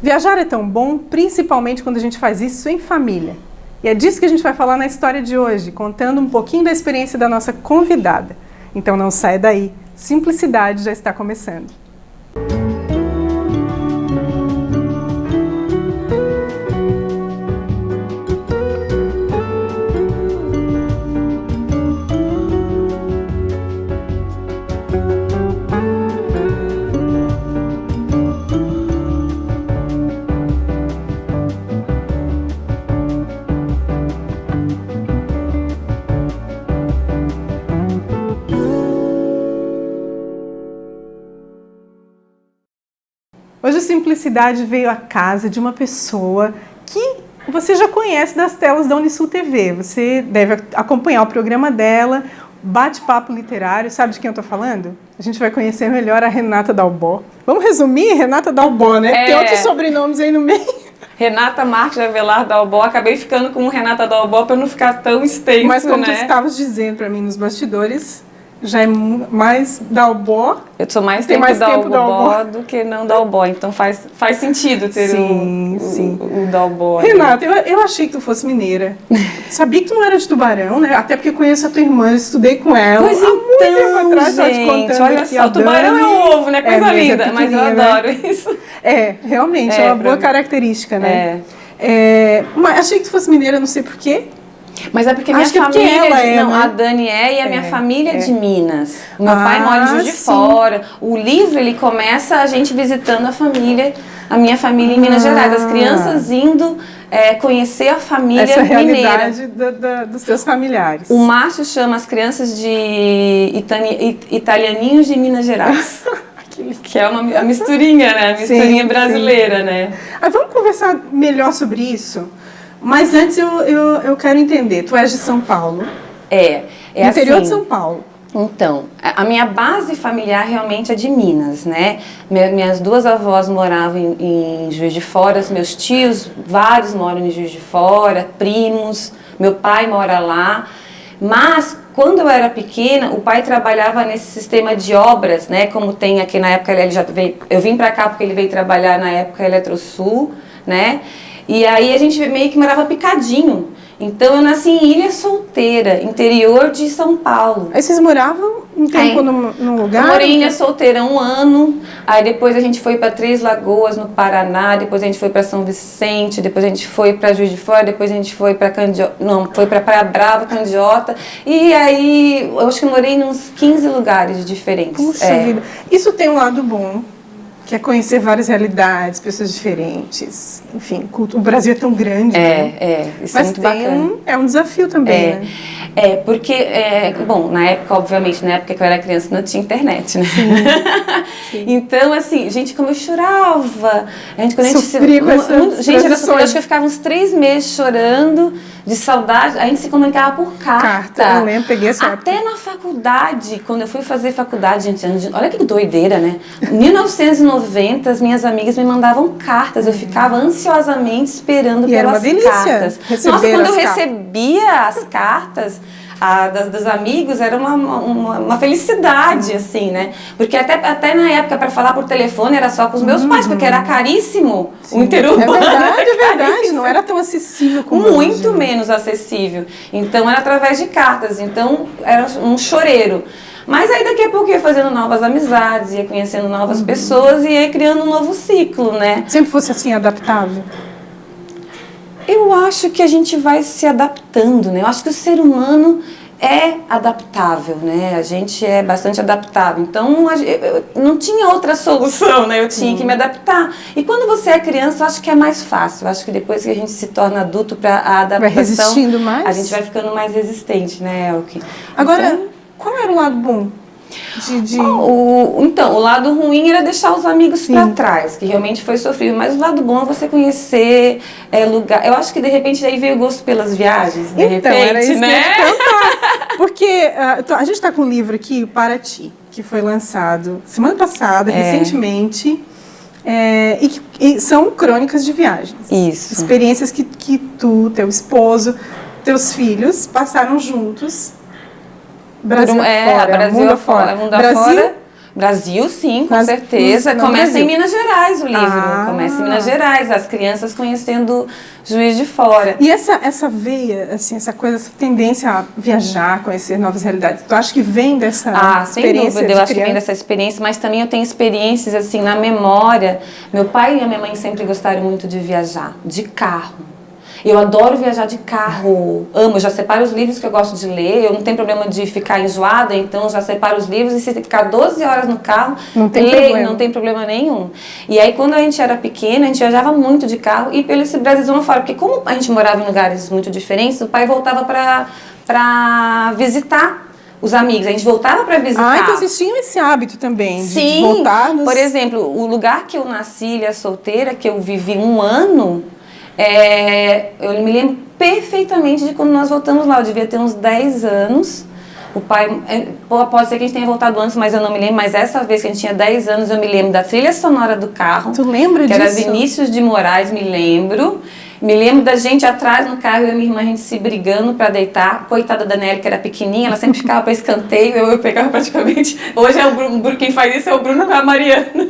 Viajar é tão bom, principalmente quando a gente faz isso em família. E é disso que a gente vai falar na história de hoje, contando um pouquinho da experiência da nossa convidada. Então não saia daí, Simplicidade já está começando. Hoje a Simplicidade veio à casa de uma pessoa que você já conhece das telas da Unisul TV. Você deve acompanhar o programa dela, Bate-Papo Literário. Sabe de quem eu estou falando? A gente vai conhecer melhor a Renata Dalbó. Vamos resumir? Renata Dalbó, né? Tem outros sobrenomes aí no meio. Renata Marques Avelar Dalbó. Acabei ficando com Renata Dalbó para não ficar tão extenso, mas como né? tu estavas dizendo para mim nos bastidores, já é mais Dalbó. Eu sou mais tempo Dalbó do que não Dalbó, então faz sentido ter o Dalbó. Renata, eu achei que tu fosse mineira. Sabia que tu não era de Tubarão, né? Até porque eu conheço a tua irmã, eu estudei com ela. Pois há muito tempo atrás, gente, olha só, Tubarão é um ovo, né? Coisa linda, mas eu adoro isso. Realmente, é uma boa característica, né? Mas achei que tu fosse mineira, não sei porquê. Mas é porque minha família, a Dani e a minha família é de Minas. O meu pai mora em Juiz de Fora. O livro, ele começa a gente visitando a minha família em Minas Gerais. As crianças indo conhecer a família mineira. Essa realidade dos teus familiares. O Márcio chama as crianças de italianinhos de Minas Gerais. Que é a misturinha, né? A misturinha brasileira, né? Vamos conversar melhor sobre isso? Mas antes eu quero entender, tu és de São Paulo? Interior de São Paulo. Então, a minha base familiar realmente é de Minas, né? Minhas duas avós moravam em Juiz de Fora, meus tios, vários moram em Juiz de Fora, primos, meu pai mora lá. Mas, quando eu era pequena, o pai trabalhava nesse sistema de obras, né? Como tem aqui na época, eu vim pra cá porque ele veio trabalhar na época Eletrosul, né? E aí a gente meio que morava picadinho. Então eu nasci em Ilha Solteira, interior de São Paulo. Aí vocês moravam um tempo num lugar? Eu morei em Ilha Solteira 1 ano, aí depois a gente foi para Três Lagoas, no Paraná, depois a gente foi para São Vicente, depois a gente foi para Juiz de Fora, depois a gente foi para foi para Praia Brava, Candiota, e aí eu acho que eu morei em uns 15 lugares diferentes. Puxa vida. Isso tem um lado bom, que é conhecer várias realidades, pessoas diferentes. Enfim, o Brasil é tão grande, né? Isso é muito bacana. É um desafio também, né? Porque, bom, na época, obviamente, na época que eu era criança não tinha internet, né? Sim. Então, assim, gente, como eu chorava. Gente, era sofrido, acho que eu ficava uns 3 meses chorando de saudade. A gente se comunicava por carta. Eu lembro, peguei essa época. Até na faculdade, quando eu fui fazer faculdade, gente, olha que doideira, né? Em 1990, as minhas amigas me mandavam cartas. Eu ficava ansiosamente esperando pelas cartas. Nossa, quando eu recebia as cartas dos amigos, era uma felicidade, assim, né? Porque até na época, para falar por telefone, era só com os meus pais, porque era caríssimo. Sim. O interurbano. É verdade. Não era tão acessível como muito hoje. Menos acessível. Então, era através de cartas. Então, era um choreiro. Mas aí daqui a pouco ia fazendo novas amizades, ia conhecendo novas pessoas e ia criando um novo ciclo, né? Sempre fosse assim, adaptável? Eu acho que a gente vai se adaptando, né? Eu acho que o ser humano é adaptável, né? A gente é bastante adaptável. Então, eu não tinha outra solução, né? Eu tinha que me adaptar. E quando você é criança, eu acho que é mais fácil. Eu acho que depois que a gente se torna adulto, para a adaptação, vai resistindo mais? A gente vai ficando mais resistente, né, Elke? Agora, qual era o lado bom? Então, o lado ruim era deixar os amigos para trás, que realmente foi sofrível, mas o lado bom é você conhecer lugar. Eu acho que de repente aí veio o gosto pelas viagens, de repente, era isso, né? Que eu ia te perguntar. Porque a gente está com um livro aqui, Para Ti, que foi lançado semana passada, recentemente, e são crônicas de viagens. Isso. Experiências que tu, teu esposo, teus filhos passaram juntos. Brasil afora, mundo afora. Brasil Brasil, sim, com certeza. Começa em Minas Gerais o livro. Começa em Minas Gerais, as crianças conhecendo Juiz de Fora. E essa veia, assim, essa coisa, essa tendência a viajar, conhecer novas realidades, tu acha que vem dessa experiência? Sem dúvida, eu acho que vem dessa experiência, mas também eu tenho experiências, assim, na memória. Meu pai e a minha mãe sempre gostaram muito de viajar, de carro. Eu adoro viajar de carro, amo, eu já separo os livros que eu gosto de ler, eu não tenho problema de ficar enjoada, então já separo os livros e se ficar 12 horas no carro, não tem problema nenhum. E aí quando a gente era pequena, a gente viajava muito de carro e pelo esse Brasilzão fora, porque como a gente morava em lugares muito diferentes, o pai voltava para visitar os amigos, a gente voltava para visitar. Então vocês tinham esse hábito também, de voltar por exemplo, o lugar que eu nasci, Ilha Solteira, que eu vivi 1 ano, eu me lembro perfeitamente de quando nós voltamos lá. Eu devia ter uns 10 anos. O pai, pode ser que a gente tenha voltado antes, mas eu não me lembro. Mas essa vez que a gente tinha 10 anos, eu me lembro da trilha sonora do carro. Tu lembra disso? Que era Vinícius de Moraes, me lembro. Me lembro da gente atrás no carro, eu e minha irmã, a gente se brigando pra deitar. Coitada da Nelly, que era pequenininha, ela sempre ficava pra escanteio, eu pegava praticamente... Hoje é o Bruno, quem faz isso é o Bruno com a Mariana.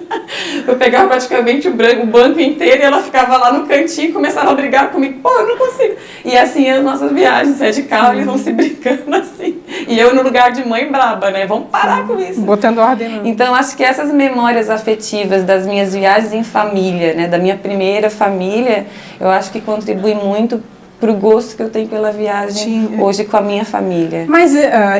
Eu pegava praticamente o banco inteiro e ela ficava lá no cantinho e começava a brigar comigo. Pô, eu não consigo. E assim, as nossas viagens, de carro, eles vão se brigando assim. E eu no lugar de mãe braba, né? Vamos parar com isso. Botando ordem. Não. Então, acho que essas memórias afetivas das minhas viagens em família, né? Da minha primeira família, eu acho que contribui muito para o gosto que eu tenho pela viagem hoje com a minha família. Mas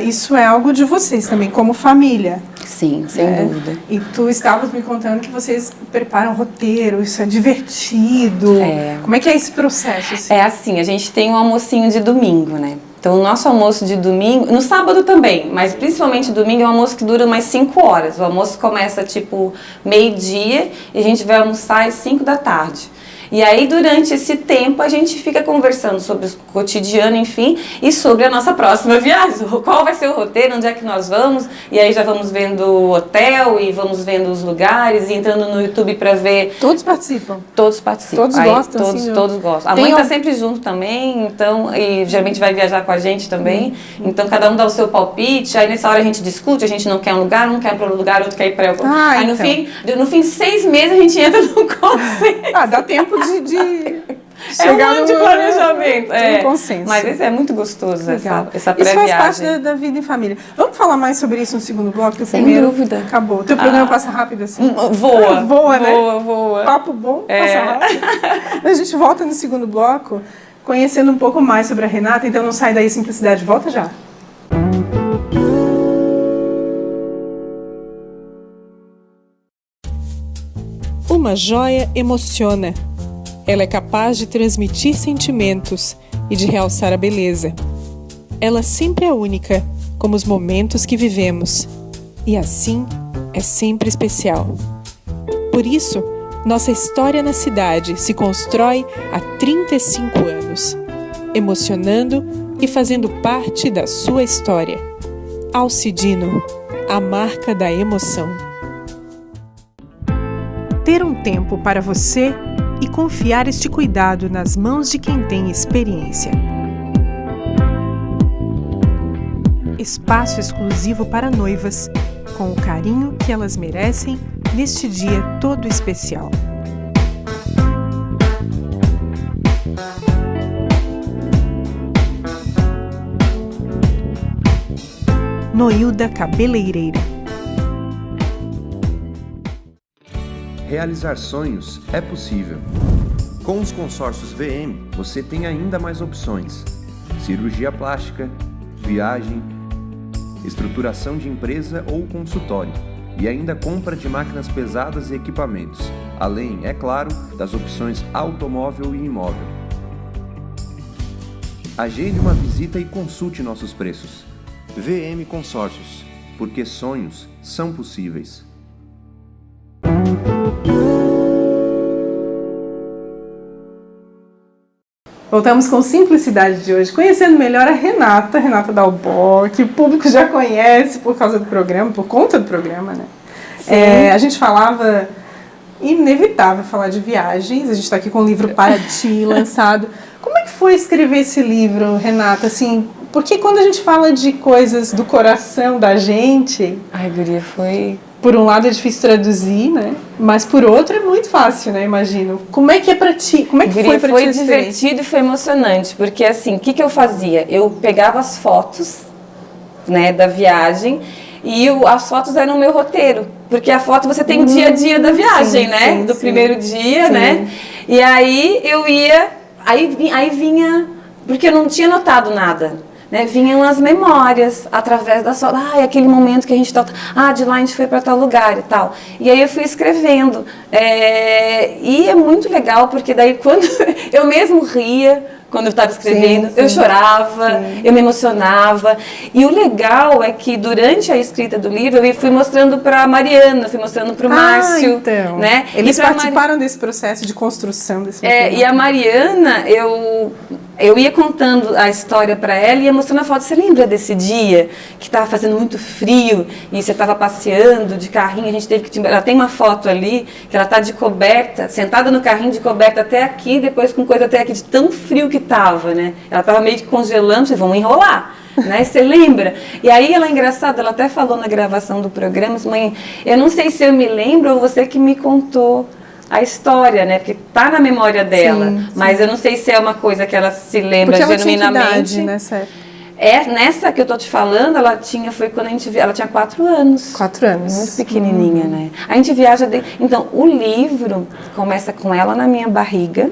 isso é algo de vocês também, como família. Sim, sem dúvida. E tu estavas me contando que vocês preparam roteiro, isso é divertido. Como é que é esse processo? Assim? É assim, a gente tem um almocinho de domingo, né? Então, o nosso almoço de domingo, no sábado também, mas principalmente domingo é um almoço que dura umas 5 horas. O almoço começa tipo 12:00 e a gente vai almoçar às 5 da tarde. E aí, durante esse tempo, a gente fica conversando sobre o cotidiano, enfim, e sobre a nossa próxima viagem. Qual vai ser o roteiro, onde é que nós vamos? E aí já vamos vendo o hotel e vamos vendo os lugares e entrando no YouTube para ver... Todos participam? Todos participam. Todos gostam? Todos gostam. A mãe está sempre junto também, então, e geralmente vai viajar com a gente também. Então, cada um dá o seu palpite, aí nessa hora a gente discute, a gente não quer um lugar, um quer para um lugar, outro quer ir para outro. Aí então. no fim de 6 meses a gente entra no consenso. Dá tempo de chegar um ano de planejamento. Um consenso. Mas isso é muito gostoso, essa pré-viagem. Isso faz parte da vida em família. Vamos falar mais sobre isso no segundo bloco? Sem dúvida. Acabou. O teu programa passa rápido assim? Voa, né? Voa. Papo bom, passa rápido. A gente volta no segundo bloco, conhecendo um pouco mais sobre a Renata, então não sai daí, Simplicidade. Volta já. Uma joia emociona. Ela é capaz de transmitir sentimentos e de realçar a beleza. Ela sempre é única, como os momentos que vivemos. E assim, é sempre especial. Por isso, nossa história na cidade se constrói há 35 anos, emocionando e fazendo parte da sua história. Alcidino, a marca da emoção. Ter um tempo para você e confiar este cuidado nas mãos de quem tem experiência. Espaço exclusivo para noivas, com o carinho que elas merecem neste dia todo especial. Noilda Cabeleireira. Realizar sonhos é possível. Com os consórcios VM, você tem ainda mais opções: cirurgia plástica, viagem, estruturação de empresa ou consultório, e ainda compra de máquinas pesadas e equipamentos, além, é claro, das opções automóvel e imóvel. Agende uma visita e consulte nossos preços. VM Consórcios, porque sonhos são possíveis. Voltamos com Simplicidade de hoje, conhecendo melhor a Renata Dalbó, que o público já conhece por causa do programa, por conta do programa, né? A gente falava, inevitável falar de viagens, a gente está aqui com o livro Para Ti, lançado. Como é que foi escrever esse livro, Renata? Assim, porque quando a gente fala de coisas do coração da gente... Ai, guria, foi por um lado é difícil traduzir, né? Mas por outro é muito fácil, né? Imagino. Como é que é pra ti? Como é que foi pra ti? Foi divertido e foi emocionante, porque assim, o que eu fazia? Eu pegava as fotos, né, da viagem, e as fotos eram o meu roteiro, porque a foto você tem o dia a dia da viagem, né? Do primeiro dia, né? E aí eu ia, aí vinha, porque eu não tinha notado nada, né? Vinham as memórias através da foto. Aquele momento que a gente de lá a gente foi para tal lugar e tal. E aí eu fui escrevendo. E é muito legal, porque daí quando eu mesmo ria, quando eu estava escrevendo, eu chorava, eu me emocionava. E o legal é que durante a escrita do livro eu fui mostrando para a Mariana, fui mostrando para o Márcio. Então. Né? Eles participaram desse processo de construção desse material. E a Mariana, eu ia contando a história para ela e ia mostrando a foto. Você lembra desse dia que estava fazendo muito frio e você estava passeando de carrinho? A gente teve que... Ela tem uma foto ali que ela está de coberta, sentada no carrinho de coberta até aqui, depois com coisa até aqui, de tão frio que estava, né? Ela estava meio que congelando, vocês vão enrolar. Né? Você lembra? E aí ela é engraçada, ela até falou na gravação do programa, mãe, eu não sei se eu me lembro ou você que me contou a história, né? Porque tá na memória dela, mas eu não sei se é uma coisa que ela se lembra genuinamente. Nessa época? Nessa que eu tô te falando, foi quando a gente ela tinha 4 anos. 4 anos. Muito pequenininha, né? A gente viaja... Então, o livro começa com ela na minha barriga,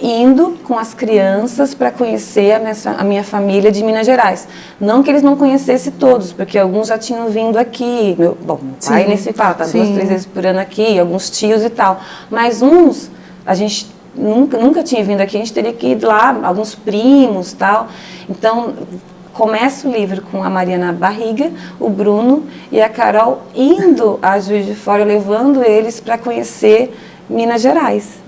indo com as crianças para conhecer a minha família de Minas Gerais. Não que eles não conhecessem todos, porque alguns já tinham vindo aqui. Meu pai nem se fala, tá 2, 3 vezes por ano aqui, alguns tios e tal. Mas uns, a gente nunca tinha vindo aqui, a gente teria que ir lá, alguns primos e tal. Então, começa o livro com a Mariana na barriga, o Bruno e a Carol indo a Juiz de Fora, levando eles para conhecer Minas Gerais.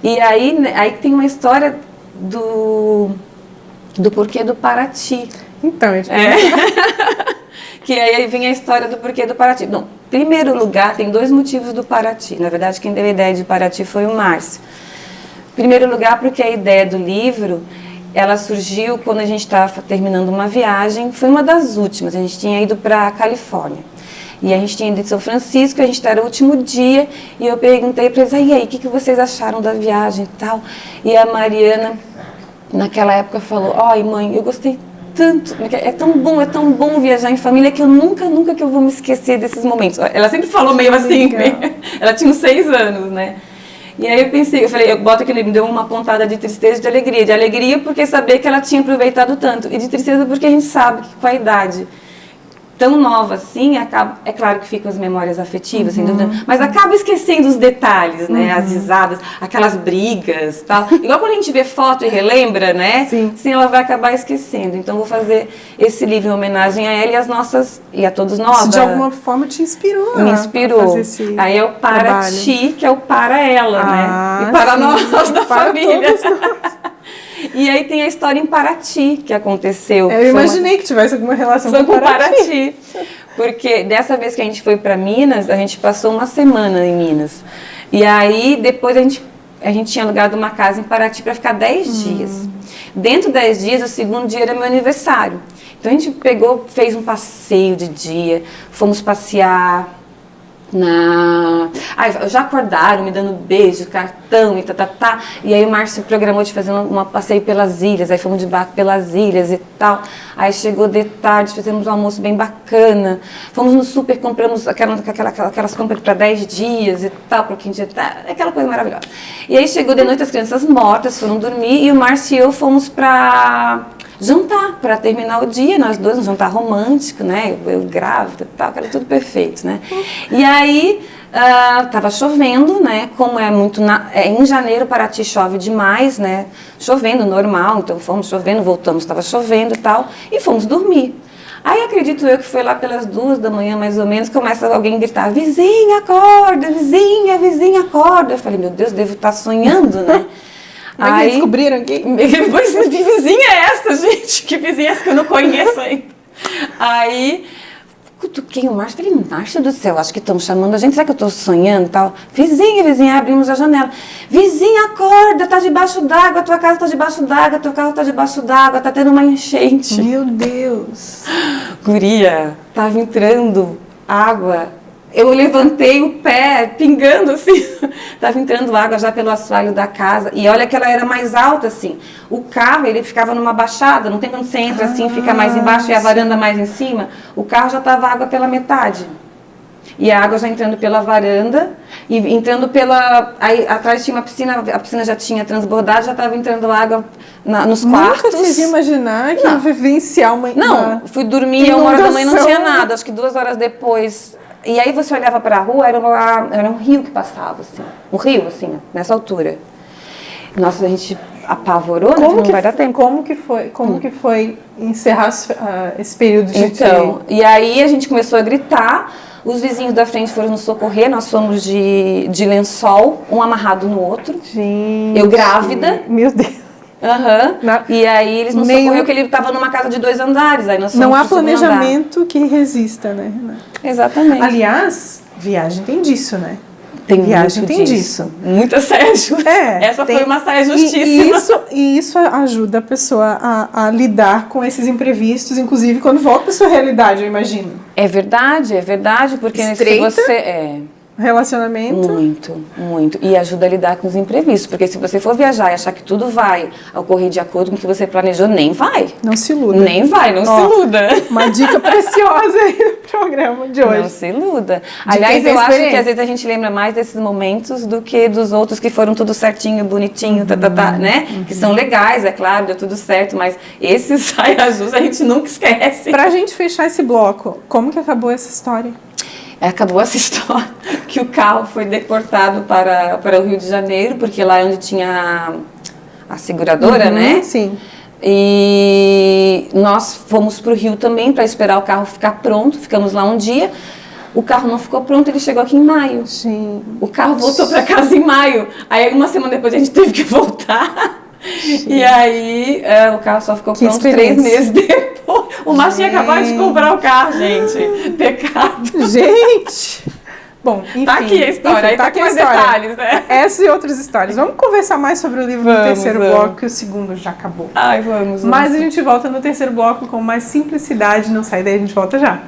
E aí tem uma história do porquê do Paraty. Então, que aí vem a história do porquê do Paraty. Bom, em primeiro lugar, tem 2 motivos do Paraty. Na verdade, quem deu a ideia de Paraty foi o Márcio. Em primeiro lugar, porque a ideia do livro, ela surgiu quando a gente estava terminando uma viagem. Foi uma das últimas, a gente tinha ido para a Califórnia. E a gente tinha ido de São Francisco, a gente era o último dia, e eu perguntei para eles, e aí, o que vocês acharam da viagem e tal? E a Mariana, naquela época, falou, mãe, eu gostei tanto, é tão bom viajar em família, que eu nunca que eu vou me esquecer desses momentos. Ela sempre falou meio assim, ela tinha uns 6 anos, né? E aí eu falei, eu boto aquele, me deu uma pontada de tristeza e de alegria. De alegria porque saber que ela tinha aproveitado tanto, e de tristeza porque a gente sabe que com a idade tão nova assim, é claro que ficam as memórias afetivas, sem dúvida, mas acaba esquecendo os detalhes, né? As risadas, aquelas brigas, tal. Igual quando a gente vê foto e relembra, né? Sim, ela vai acabar esquecendo. Então, vou fazer esse livro em homenagem a ela e a todos nós. Isso de alguma forma te inspirou. Me inspirou. Aí é o Paraty, que é o para ela, né? E para nós da família. E aí tem a história em Paraty que aconteceu. Eu imaginei que tivesse alguma relação com Paraty. Porque dessa vez que a gente foi para Minas, a gente passou uma semana em Minas. E aí depois a gente tinha alugado uma casa em Paraty para ficar 10 dias. Dentro de 10 dias, o segundo dia era meu aniversário. Então a gente fez um passeio de dia, fomos passear já acordaram me dando beijo, cartão e tá. E aí o Márcio programou de fazer um passeio pelas ilhas, aí fomos de barco pelas ilhas e tal. Aí chegou de tarde, fizemos um almoço bem bacana, fomos no super, compramos aquelas compras para 10 dias e tal, para 15 dias, aquela coisa maravilhosa. E aí chegou de noite, as crianças mortas foram dormir, e o Márcio e eu fomos para jantar, para terminar o dia, nós dois, um jantar romântico, né? Eu grávida e tal, aquilo tudo perfeito, né? E aí, tava chovendo, né? Como é muito... em janeiro, Paraty chove demais, né? Chovendo, normal, então fomos chovendo, voltamos, estava chovendo e tal, e fomos dormir. Aí acredito eu que foi lá pelas 2 da manhã, mais ou menos, começa alguém a gritar, vizinha, acorda, vizinha, acorda. Eu falei, meu Deus, devo estar sonhando, né? Aí descobriram quem? Pois, que vizinha é essa, gente? Que vizinha é essa que eu não conheço ainda? Aí, cutuquei o Márcio, falei, Márcio do céu, acho que estão chamando a gente, será que eu estou sonhando e tal? Vizinha, abrimos a janela. Vizinha, acorda, tá debaixo d'água, tua casa tá debaixo d'água, teu carro tá debaixo d'água, tá tendo uma enchente. Meu Deus! Guria, tava entrando água. Eu levantei o pé, pingando assim, estava entrando água já pelo assoalho da casa, e olha que ela era mais alta assim, o carro ele ficava numa baixada, não tem quando você entra assim, fica mais embaixo e a varanda mais em cima, o carro já estava água pela metade, e a água já entrando pela varanda, e entrando aí atrás tinha uma piscina, a piscina já tinha transbordado, já estava entrando água nos quartos. Nunca vocês iam imaginar que ia vivenciar uma Não, fui dormir, 1h da manhã não tinha nada, acho que 2 horas depois... E aí você olhava para a rua, era um rio que passava, assim. Um rio, assim, nessa altura. Nossa, a gente apavorou, né? Não vai dar tempo. Como que foi encerrar esse período de Então, e aí a gente começou a gritar, os vizinhos da frente foram nos socorrer, nós fomos de lençol, um amarrado no outro. Gente, eu grávida. Meu Deus. E aí eles nos socorreram, porque ele estava numa casa de 2 andares. Aí nós não há planejamento que resista, né? Exatamente. Aliás, viagem tem disso, né? Tem viagem tem disso. Muita saia justa. Essa foi uma saia justíssima. E isso ajuda a pessoa a lidar com esses imprevistos, inclusive quando volta para sua realidade, eu imagino. É verdade, porque estreita, se você relacionamento. Muito. E ajuda a lidar com os imprevistos. Porque se você for viajar e achar que tudo vai ocorrer de acordo com o que você planejou, nem vai. Não se iluda. Nem vai, não se iluda. Uma dica preciosa aí no programa de hoje. Não se iluda. Aliás, eu acho que às vezes a gente lembra mais desses momentos do que dos outros que foram tudo certinho, bonitinho, né? Que são legais, é claro, deu tudo certo, mas esses saia justa a gente nunca esquece. Pra gente fechar esse bloco, como que acabou essa história? Acabou essa história que o carro foi deportado para o Rio de Janeiro, porque lá é onde tinha a seguradora, né? Sim. E nós fomos para o Rio também para esperar o carro ficar pronto, ficamos lá um dia. O carro não ficou pronto, ele chegou aqui em maio. Sim. O carro voltou para casa em maio. Aí uma semana depois a gente teve que voltar. Sim. E aí o carro só ficou pronto 3 meses depois. O Márcio tinha acabado de comprar o carro, gente. Pecado. Gente! Bom, enfim. Tá aqui a história, aí tá aqui mais detalhes, né? Essa e outras histórias. Vamos conversar mais sobre o livro no terceiro bloco, que o segundo já acabou. Vamos. Mas a gente volta no terceiro bloco com mais simplicidade. Não sai daí, a gente volta já.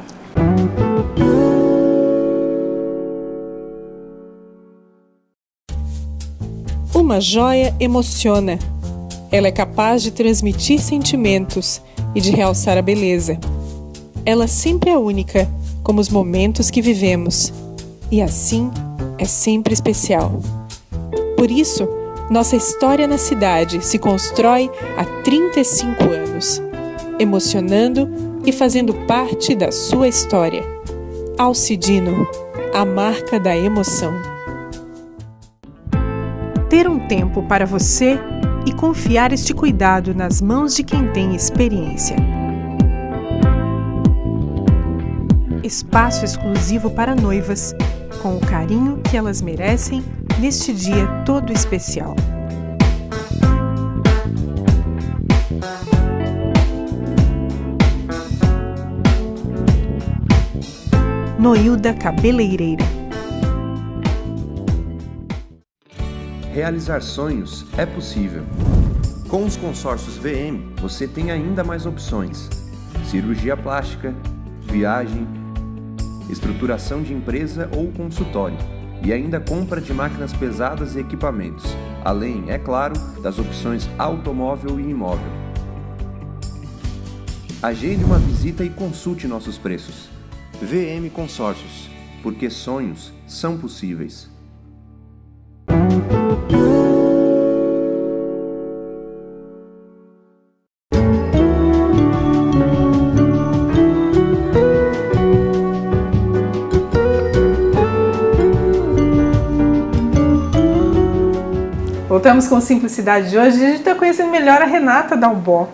Uma joia emociona. Ela é capaz de transmitir sentimentos e de realçar a beleza. Ela sempre é única, como os momentos que vivemos. E assim, é sempre especial. Por isso, nossa história na cidade se constrói há 35 anos, emocionando e fazendo parte da sua história. Alcidino, a marca da emoção. Ter um tempo para você e confiar este cuidado nas mãos de quem tem experiência. Espaço exclusivo para noivas, com o carinho que elas merecem neste dia todo especial. Noilda Cabeleireira. Realizar sonhos é possível. Com os consórcios VM, você tem ainda mais opções: cirurgia plástica, viagem, estruturação de empresa ou consultório, e ainda compra de máquinas pesadas e equipamentos, além, é claro, das opções automóvel e imóvel. Agende uma visita e consulte nossos preços. VM Consórcios, porque sonhos são possíveis. Voltamos com Simplicidade de hoje. A gente está conhecendo melhor a Renata Dalbó,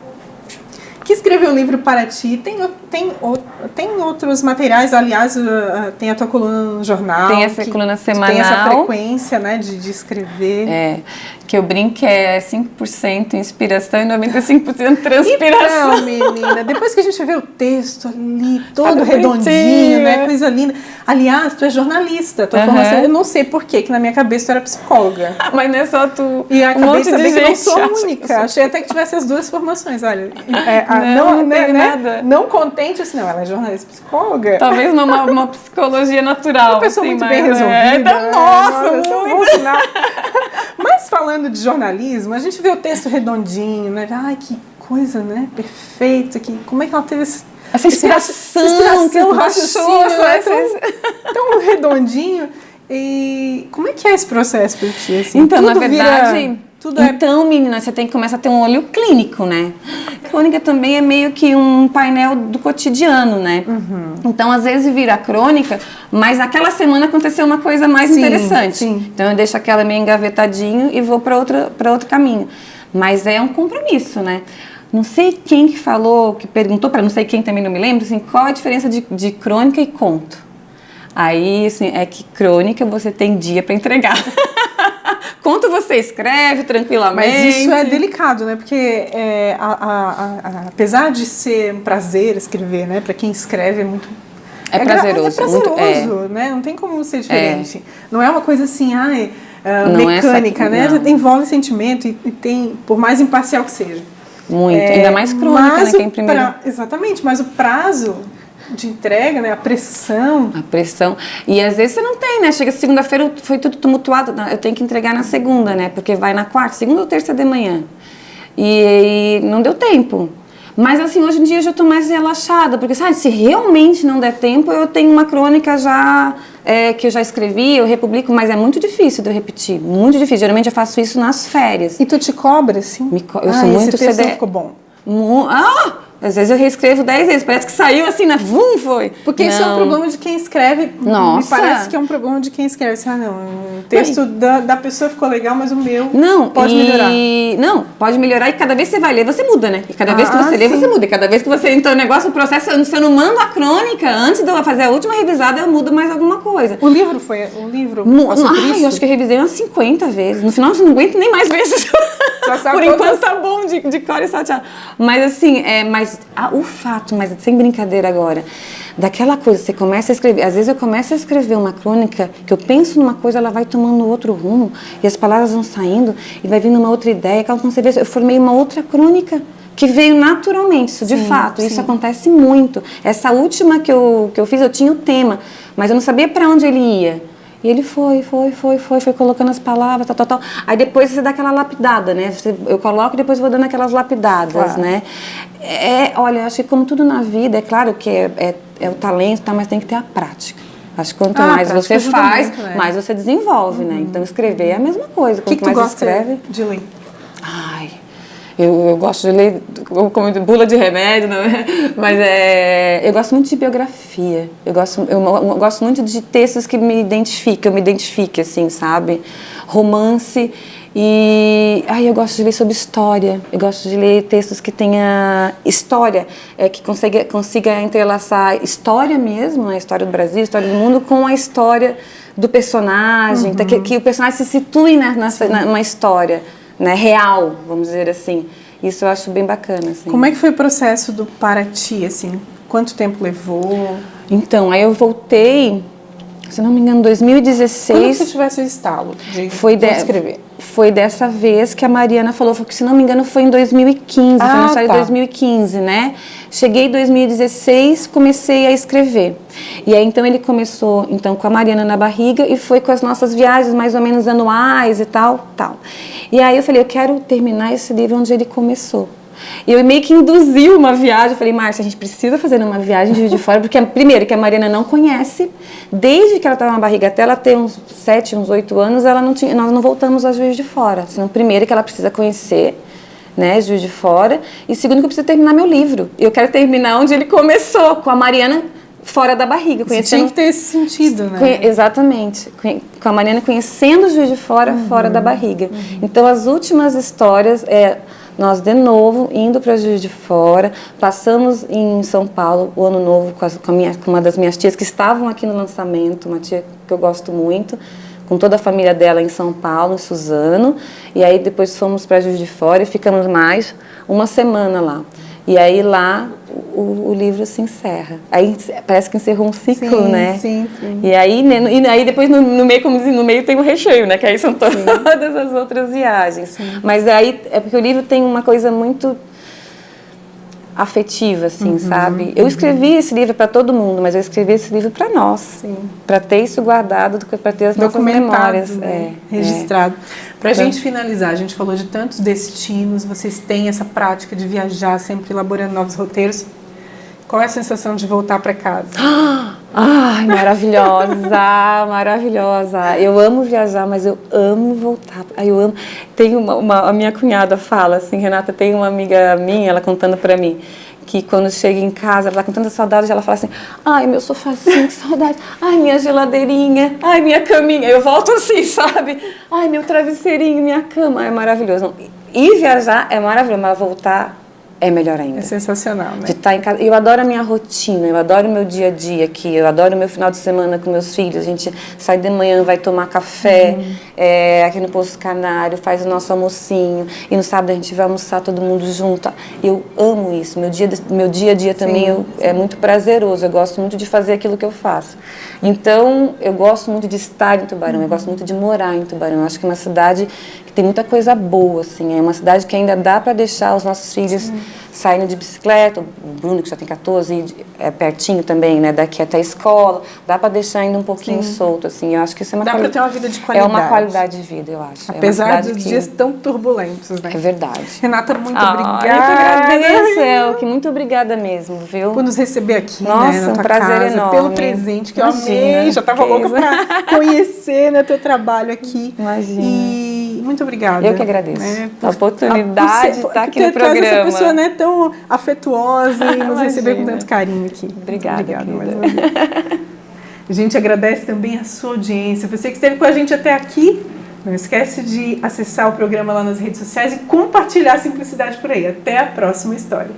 que escreveu o livro Para Ti. Tem outros materiais, aliás, tem a tua coluna no jornal. Tem essa coluna semanal. Tem essa frequência, né, de escrever. Que eu brinco que é 5% inspiração e 95% transpiração. Então, menina, depois que a gente vê o texto ali, todo redondinho, né, coisa linda. Aliás, tu é jornalista, tua formação, eu não sei por que na minha cabeça tu era psicóloga. Mas não é só tu. E acabei de saber que não sou única. Achei até que tivesse as duas formações, olha. não tem nada. Não contente assim, não, ela é jornalista psicóloga. Talvez uma psicologia natural. Uma pessoa assim, muito mas, bem resolvida. Então, nossa, muito. Mas falando de jornalismo, a gente vê o texto redondinho, né? Ai, que coisa, né? Perfeita. Como é que ela teve essa inspiração, raciocínio, né? Tão redondinho. E como é que é esse processo para ti? Assim? Então, na verdade, menina, você tem que começar a ter um olho clínico, né? Crônica também é meio que um painel do cotidiano, né? Uhum. Então, às vezes vira crônica, mas naquela semana aconteceu uma coisa mais interessante. Sim. Então, eu deixo aquela meio engavetadinho e vou para outro caminho. Mas é um compromisso, né? Não sei quem que falou, que perguntou para não sei quem também, não me lembro, assim, qual a diferença de crônica e conto? Aí, assim, é que crônica você tem dia para entregar. Conto você escreve tranquilamente. Mas isso é delicado, né? Porque apesar de ser um prazer escrever, né? Para quem escreve é muito... É prazeroso. É prazeroso, né? Não tem como ser diferente. Não é uma coisa assim, mecânica, né? Envolve sentimento e tem, por mais imparcial que seja. Muito, ainda mais crônica, né? Que é em primeiro... Exatamente, mas o prazo de entrega, né? A pressão. E às vezes você não tem, né? Chega segunda-feira, foi tudo tumultuado. Eu tenho que entregar na segunda, né? Porque vai na quarta, segunda ou terça de manhã. E não deu tempo. Mas assim, hoje em dia eu já estou mais relaxada. Porque, sabe, se realmente não der tempo, eu tenho uma crônica já... que eu já escrevi, eu republico, mas é muito difícil de eu repetir. Muito difícil. Geralmente eu faço isso nas férias. E tu te cobra, assim? Eu sou muito esse texto ficou bom. Às vezes eu reescrevo 10 vezes, parece que saiu assim, né? Vum, foi. Porque isso é um problema de quem escreve. Nossa. Me parece que é um problema de quem escreve. O texto da pessoa ficou legal, mas o meu pode melhorar. Não, pode melhorar e cada vez que você vai ler, você muda, né? E cada vez que você lê, você muda. E cada vez que você... Então o negócio, o processo, se eu não mando a crônica, antes de eu fazer a última revisada, eu mudo mais alguma coisa. O livro foi... eu acho que eu revisei umas 50 vezes. No final, eu não aguento nem mais vezes. Por enquanto tá bom de cor e salteado. Mas assim, o fato, mas sem brincadeira agora, daquela coisa, você começa a escrever, às vezes eu começo a escrever uma crônica, que eu penso numa coisa, ela vai tomando outro rumo, e as palavras vão saindo, e vai vindo uma outra ideia, quando você vê, eu formei uma outra crônica, que veio naturalmente, isso de fato, isso acontece muito. Essa última que eu fiz, eu tinha o tema, mas eu não sabia para onde ele ia. E ele foi colocando as palavras, tal. Aí depois você dá aquela lapidada, né? Eu coloco e depois vou dando aquelas lapidadas, né? Olha, eu acho que como tudo na vida, é claro que é o talento, mas tem que ter a prática. Acho que quanto mais você faz, muito, né? Mais você desenvolve, né? Então escrever é a mesma coisa. O que tu gosta de ler? Eu gosto de ler como bula de remédio, né? Mas eu gosto muito de biografia. Eu gosto muito de textos que me identifique, assim, sabe? Romance e... eu gosto de ler sobre história. Eu gosto de ler textos que tenha história, que consiga entrelaçar história mesmo, a história do Brasil, a história do mundo, com a história do personagem, que o personagem se situe numa história, né, real, vamos dizer assim. Isso eu acho bem bacana, assim. Como é que foi o processo do Paraty, assim? Quanto tempo levou? Então, aí eu voltei, se não me engano, em 2016. Quando você tivesse o estalo de escrever? Foi dessa vez que a Mariana falou, que se não me engano foi em 2015, foi na história de 2015, né? Cheguei em 2016, comecei a escrever. E aí então ele começou com a Mariana na barriga e foi com as nossas viagens mais ou menos anuais e tal. E aí eu falei, eu quero terminar esse livro onde ele começou. E eu meio que induzi uma viagem, eu falei, Márcia, a gente precisa fazer uma viagem de Juiz de Fora, porque primeiro que a Mariana não conhece, desde que ela estava na barriga até ela ter uns 7, uns 8 anos, nós não voltamos a Juiz de Fora. Senão, primeiro que ela precisa conhecer, né, Juiz de Fora, e segundo que eu preciso terminar meu livro. Eu quero terminar onde ele começou, com a Mariana fora da barriga. Tinha que ter esse sentido, né? Exatamente. Com a Mariana conhecendo Juiz de Fora, fora da barriga. Então, as últimas histórias... Nós, de novo, indo para Juiz de Fora, passamos em São Paulo o Ano Novo com uma das minhas tias que estavam aqui no lançamento, uma tia que eu gosto muito, com toda a família dela em São Paulo, em Suzano. E aí depois fomos para Juiz de Fora e ficamos mais uma semana lá. E aí lá o livro se encerra. Aí parece que encerrou um ciclo, né? Sim. E aí depois no meio, como dizem, no meio tem o recheio, né? Que aí são todas as outras viagens. Sim. Mas aí é porque o livro tem uma coisa muito... afetiva, assim, sabe? Eu escrevi esse livro para todo mundo, mas eu escrevi esse livro para nós, para ter isso guardado, para ter as nossas memórias, né? Registrado. Para a gente finalizar, a gente falou de tantos destinos, vocês têm essa prática de viajar, sempre elaborando novos roteiros. Qual é a sensação de voltar para casa? Ai, maravilhosa, maravilhosa. Eu amo viajar, mas eu amo voltar. Eu amo. Tem a minha cunhada fala assim, Renata, tem uma amiga minha, ela contando para mim, que quando chega em casa, ela tá com tanta saudade, ela fala assim, ai, meu sofazinho, que saudade, ai, minha geladeirinha, ai, minha caminha. Eu volto assim, sabe? Ai, meu travesseirinho, minha cama. É maravilhoso. E viajar é maravilhoso, mas voltar é melhor ainda. É sensacional, né? De estar em casa. Eu adoro a minha rotina, eu adoro o meu dia a dia aqui, eu adoro o meu final de semana com meus filhos. A gente sai de manhã, vai tomar café aqui no Poço Canário, faz o nosso almocinho, e no sábado a gente vai almoçar todo mundo junto. Eu amo isso. Meu dia a dia também é muito prazeroso, eu gosto muito de fazer aquilo que eu faço. Então, eu gosto muito de estar em Tubarão, eu gosto muito de morar em Tubarão. Eu acho que é uma cidade que tem muita coisa boa, assim, é uma cidade que ainda dá para deixar os nossos filhos saindo de bicicleta, o Bruno que já tem 14, é pertinho também, né, daqui até a escola, dá para deixar ainda um pouquinho solto, assim, eu acho que isso é uma para ter uma vida de qualidade. É uma qualidade de vida, eu acho. Apesar dos dias tão turbulentos, né? É verdade. Renata, muito obrigada. Eu que agradeço, Elke, muito obrigada mesmo, viu? Por nos receber aqui, nossa, né, na tua um prazer casa, enorme. pelo presente que eu amei, já estava louca para conhecer, né, teu trabalho aqui. Imagina. E muito obrigada. Eu que agradeço a oportunidade de estar aqui no programa. Essa pessoa, né, tão afetuosa e nos receber com tanto carinho aqui. Obrigada mais uma vez. A gente agradece também a sua audiência. Você que esteve com a gente até aqui, não esquece de acessar o programa lá nas redes sociais e compartilhar a Simplicidade por aí. Até a próxima história.